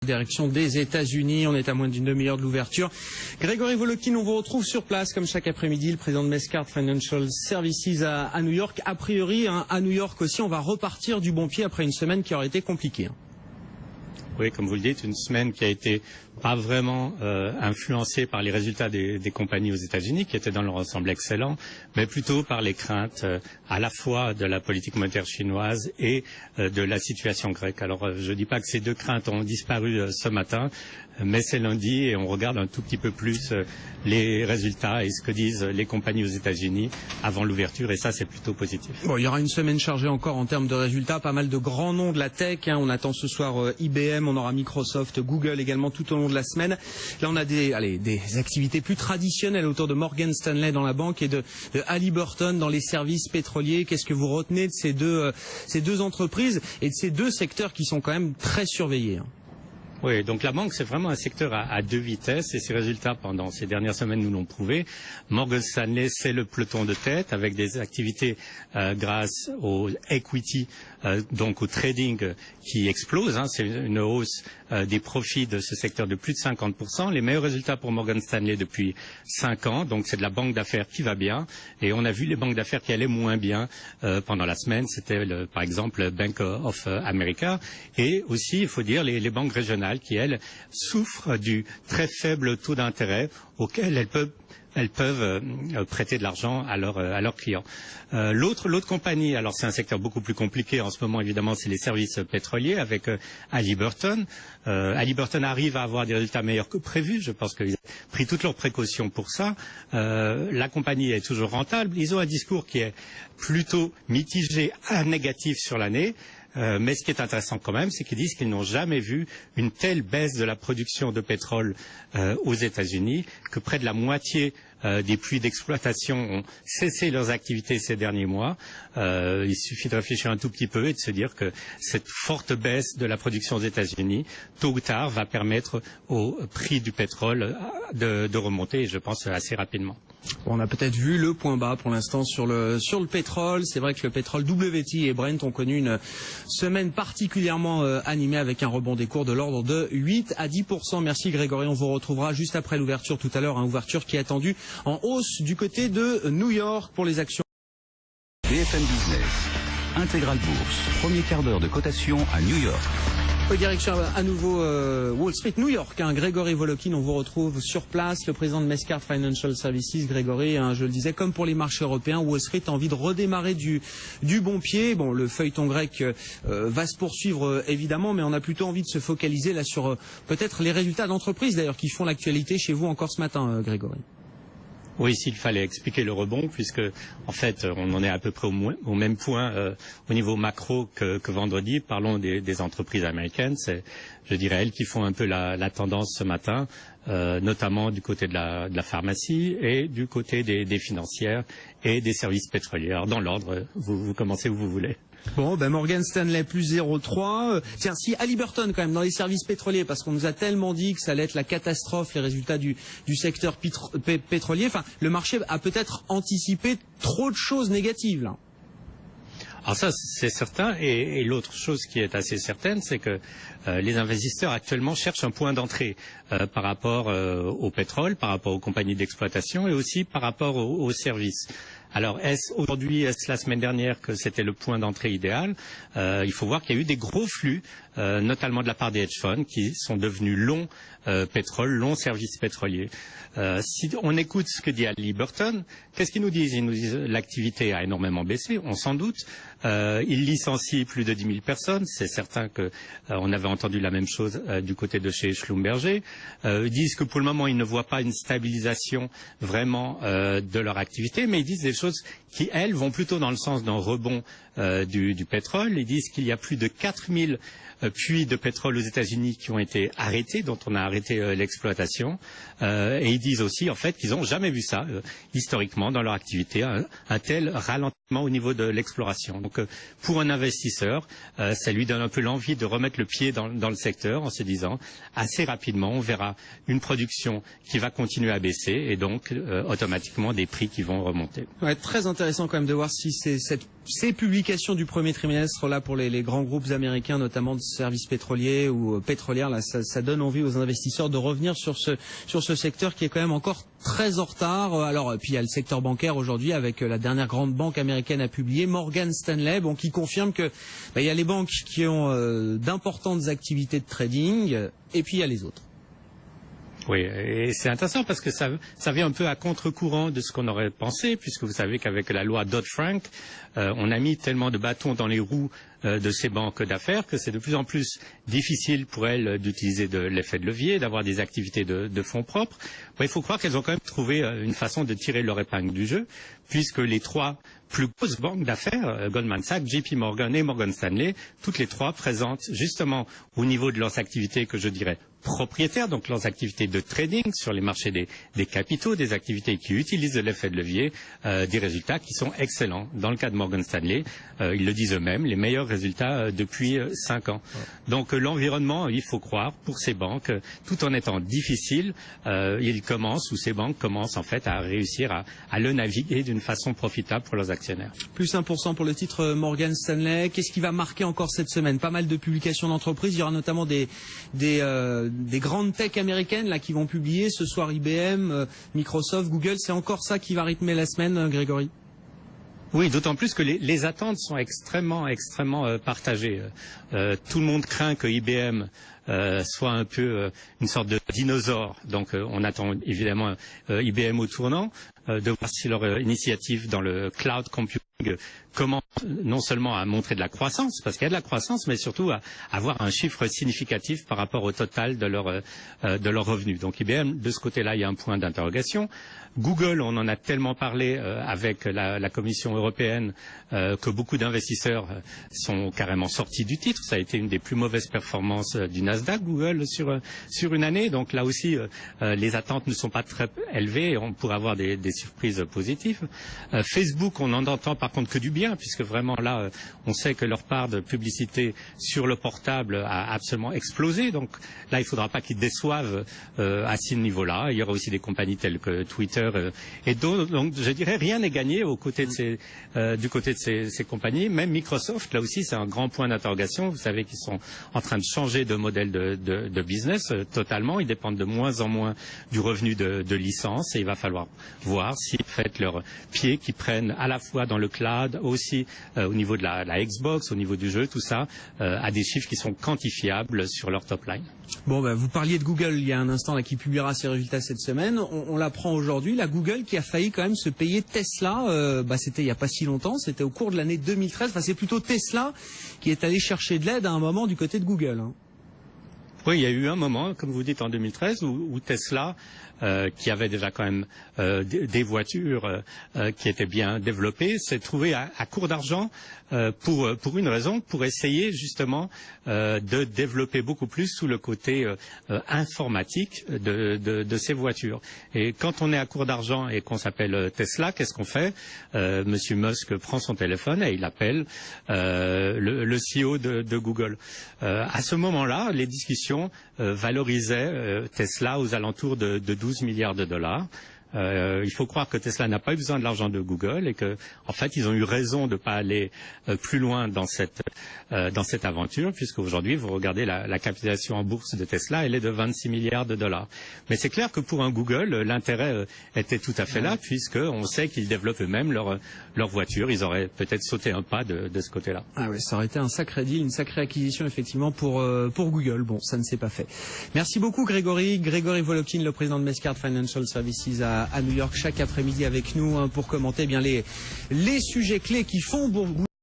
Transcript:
Direction des États-Unis, on est à moins d'une demi-heure de l'ouverture. Grégory Volokin, on vous retrouve sur place comme chaque après-midi, le président de Mescard Financial Services à New York. A priori, à New York aussi, on va repartir du bon pied après une semaine qui aurait été compliquée. Oui, comme vous le dites, une semaine qui a été pas vraiment influencée par les résultats des compagnies aux États-Unis, qui étaient dans leur ensemble excellents, mais plutôt par les craintes à la fois de la politique monétaire chinoise et de la situation grecque. Alors, je ne dis pas que ces deux craintes ont disparu ce matin, mais c'est lundi et on regarde un tout petit peu plus les résultats et ce que disent les compagnies aux États-Unis avant l'ouverture, et ça, c'est plutôt positif. Bon, il y aura une semaine chargée encore en termes de résultats, pas mal de grands noms de la tech. On attend ce soir IBM, on aura Microsoft, Google également tout au long de la semaine. Là, on a des activités plus traditionnelles autour de Morgan Stanley dans la banque et de Halliburton dans les services pétroliers. Qu'est-ce que vous retenez de ces deux entreprises et de ces deux secteurs qui sont quand même très surveillés? Oui, donc la banque, c'est vraiment un secteur à deux vitesses et ses résultats pendant ces dernières semaines nous l'ont prouvé. Morgan Stanley, c'est le peloton de tête avec des activités grâce au equity, donc au trading qui explose. C'est une hausse des profits de ce secteur de plus de 50%. Les meilleurs résultats pour Morgan Stanley depuis 5 ans. Donc c'est de la banque d'affaires qui va bien. Et on a vu les banques d'affaires qui allaient moins bien pendant la semaine. C'était par exemple Bank of America. Et aussi, il faut dire, les banques régionales qui, elles, souffrent du très faible taux d'intérêt auquel elles peuvent prêter de l'argent à leurs clients. L'autre compagnie, alors c'est un secteur beaucoup plus compliqué en ce moment, évidemment, c'est les services pétroliers avec Halliburton. Halliburton arrive à avoir des résultats meilleurs que prévu. Je pense qu'ils ont pris toutes leurs précautions pour ça. La compagnie est toujours rentable. Ils ont un discours qui est plutôt mitigé à négatif sur l'année. Mais ce qui est intéressant quand même, c'est qu'ils disent qu'ils n'ont jamais vu une telle baisse de la production de pétrole aux États-Unis, que près de la moitié des puits d'exploitation ont cessé leurs activités ces derniers mois. Il suffit de réfléchir un tout petit peu et de se dire que cette forte baisse de la production aux États-Unis, tôt ou tard, va permettre au prix du pétrole de remonter, et je pense assez rapidement. On a peut-être vu le point bas pour l'instant sur le pétrole. C'est vrai que le pétrole WTI et Brent ont connu une semaine particulièrement animée avec un rebond des cours de l'ordre de 8 à 10%. Merci Grégory, on vous retrouvera juste après l'ouverture tout à l'heure, ouverture qui est attendue en hausse du côté de New York pour les actions. BFM Business, Intégral Bourse, premier quart d'heure de cotation à New York. Direction à nouveau Wall Street, New York. Grégory Volokin, on vous retrouve sur place, le président de Mescard Financial Services. Grégory, je le disais, comme pour les marchés européens, Wall Street a envie de redémarrer du bon pied. Bon, le feuilleton grec va se poursuivre évidemment, mais on a plutôt envie de se focaliser là sur peut-être les résultats d'entreprises d'ailleurs qui font l'actualité chez vous encore ce matin, Grégory. Oui, s'il fallait expliquer le rebond, puisque en fait on en est à peu près au même point au niveau macro que vendredi. Parlons des entreprises américaines, c'est, je dirais, elles qui font un peu la tendance ce matin, notamment du côté de la pharmacie et du côté des financières et des services pétroliers. Alors dans l'ordre, vous commencez où vous voulez. Bon, Morgan Stanley plus 0,3. Tiens, si Halliburton quand même dans les services pétroliers, parce qu'on nous a tellement dit que ça allait être la catastrophe, les résultats du secteur pétrolier. Enfin, le marché a peut-être anticipé trop de choses négatives là. Alors ça, c'est certain. Et l'autre chose qui est assez certaine, c'est que les investisseurs actuellement cherchent un point d'entrée par rapport au pétrole, par rapport aux compagnies d'exploitation et aussi par rapport aux services. Alors, est-ce aujourd'hui, est-ce la semaine dernière que c'était le point d'entrée idéal? Il faut voir qu'il y a eu des gros flux, notamment de la part des hedge funds, qui sont devenus longs pétrole, longs services pétroliers. Si on écoute ce que dit Halliburton, qu'est-ce qu'ils nous disent? Ils nous disent l'activité a énormément baissé, on s'en doute. Ils licencient plus de 10 000 personnes. C'est certain que on avait entendu la même chose du côté de chez Schlumberger. Ils disent que pour le moment, ils ne voient pas une stabilisation vraiment de leur activité, mais ils disent des choses qui, elles, vont plutôt dans le sens d'un rebond du pétrole. Ils disent qu'il y a plus de 4000 puits de pétrole aux États-Unis qui ont été arrêtés, dont on a arrêté l'exploitation. Et ils disent aussi, en fait, qu'ils n'ont jamais vu ça, historiquement, dans leur activité, un tel ralentissement. au niveau de l'exploration. Donc pour un investisseur, ça lui donne un peu l'envie de remettre le pied dans le secteur en se disant assez rapidement on verra une production qui va continuer à baisser et donc automatiquement des prix qui vont remonter. Ouais, très intéressant quand même de voir si ces publications du premier trimestre là pour les grands groupes américains, notamment de services pétroliers ou pétrolières, là ça donne envie aux investisseurs de revenir sur ce secteur qui est quand même encore très en retard. Alors puis il y a le secteur bancaire aujourd'hui avec la dernière grande banque américaine à publier, Morgan Stanley, bon, qui confirme que il y a les banques qui ont d'importantes activités de trading et puis il y a les autres. Oui, et c'est intéressant parce que ça vient un peu à contre-courant de ce qu'on aurait pensé, puisque vous savez qu'avec la loi Dodd-Frank, on a mis tellement de bâtons dans les roues de ces banques d'affaires que c'est de plus en plus difficile pour elles d'utiliser l'effet de levier, d'avoir des activités de fonds propres. Il faut croire qu'elles ont quand même trouvé une façon de tirer leur épingle du jeu, puisque les trois plus grosses banques d'affaires, Goldman Sachs, JP Morgan et Morgan Stanley, toutes les trois présentent justement au niveau de leurs activités que je dirais propriétaires, donc leurs activités de trading sur les marchés des capitaux, des activités qui utilisent l'effet de levier, des résultats qui sont excellents. Dans le cas de Morgan Stanley, ils le disent eux-mêmes, les meilleurs résultats depuis 5 ans. Donc l'environnement, il faut croire, pour ces banques, tout en étant difficile, ces banques commencent en fait à réussir à le naviguer d'une façon profitable pour leurs actionnaires. Plus 1% pour le titre Morgan Stanley. Qu'est-ce qui va marquer encore cette semaine? Pas mal de publications d'entreprises. Il y aura notamment des grandes tech américaines là qui vont publier ce soir. IBM, Microsoft, Google. C'est encore ça qui va rythmer la semaine, Grégory? Oui, d'autant plus que les attentes sont extrêmement partagées. Tout le monde craint que IBM soit un peu une sorte de dinosaure. Donc on attend évidemment IBM au tournant, de voir si leur initiative dans le cloud computing commence non seulement à montrer de la croissance, parce qu'il y a de la croissance, mais surtout à avoir un chiffre significatif par rapport au total de leurs revenus. Donc IBM, de ce côté-là, il y a un point d'interrogation. Google, on en a tellement parlé avec la Commission européenne que beaucoup d'investisseurs sont carrément sortis du titre. Ça a été une des plus mauvaises performances du Nasdaq, Google, sur une année. Donc là aussi, les attentes ne sont pas très élevées et on pourrait avoir des surprises positives. Facebook, on n'en entend par contre que du bien, puisque vraiment là, on sait que leur part de publicité sur le portable a absolument explosé. Donc là, il ne faudra pas qu'ils déçoivent à ce niveau-là. Il y aura aussi des compagnies telles que Twitter et d'autres. Donc je dirais rien n'est gagné du côté de ces compagnies. Même Microsoft, là aussi, c'est un grand point d'interrogation. Vous savez qu'ils sont en train de changer de modèle de business totalement. Ils dépendent de moins en moins du revenu de licence et il va falloir voir si en fait leurs pieds qui prennent à la fois dans le cloud, aussi au niveau de la Xbox, au niveau du jeu, tout ça a des chiffres qui sont quantifiables sur leur top line. Bon, vous parliez de Google il y a un instant là, qui publiera ses résultats cette semaine. On l'apprend aujourd'hui. La Google qui a failli quand même se payer Tesla. C'était il n'y a pas si longtemps. C'était au cours de l'année 2013. Enfin, c'est plutôt Tesla qui est allé chercher de l'aide à un moment du côté de Google. Hein. Oui, il y a eu un moment, comme vous dites, en 2013, où Tesla, qui avait déjà quand même des voitures qui étaient bien développées, s'est trouvé à court d'argent pour une raison, pour essayer justement de développer beaucoup plus sous le côté informatique de ces voitures. Et quand on est à court d'argent et qu'on s'appelle Tesla, qu'est-ce qu'on fait? Monsieur Musk prend son téléphone et il appelle le CEO de Google. À ce moment-là, les discussions valorisaient Tesla aux alentours de 12 milliards de dollars. Il faut croire que Tesla n'a pas eu besoin de l'argent de Google et que, en fait, ils ont eu raison de ne pas aller plus loin dans cette aventure, puisque aujourd'hui, vous regardez la capitalisation en bourse de Tesla, elle est de 26 milliards de dollars. Mais c'est clair que pour un Google, l'intérêt était tout à fait là, puisque on sait qu'ils développent eux-mêmes leur voiture. Ils auraient peut-être sauté un pas de ce côté-là. Ah oui, ça aurait été un sacré deal, une sacrée acquisition effectivement pour Google. Bon, ça ne s'est pas fait. Merci beaucoup Grégory Volokhin, le président de Mescard Financial Services à New York, chaque après-midi avec nous pour commenter bien les sujets clés qui font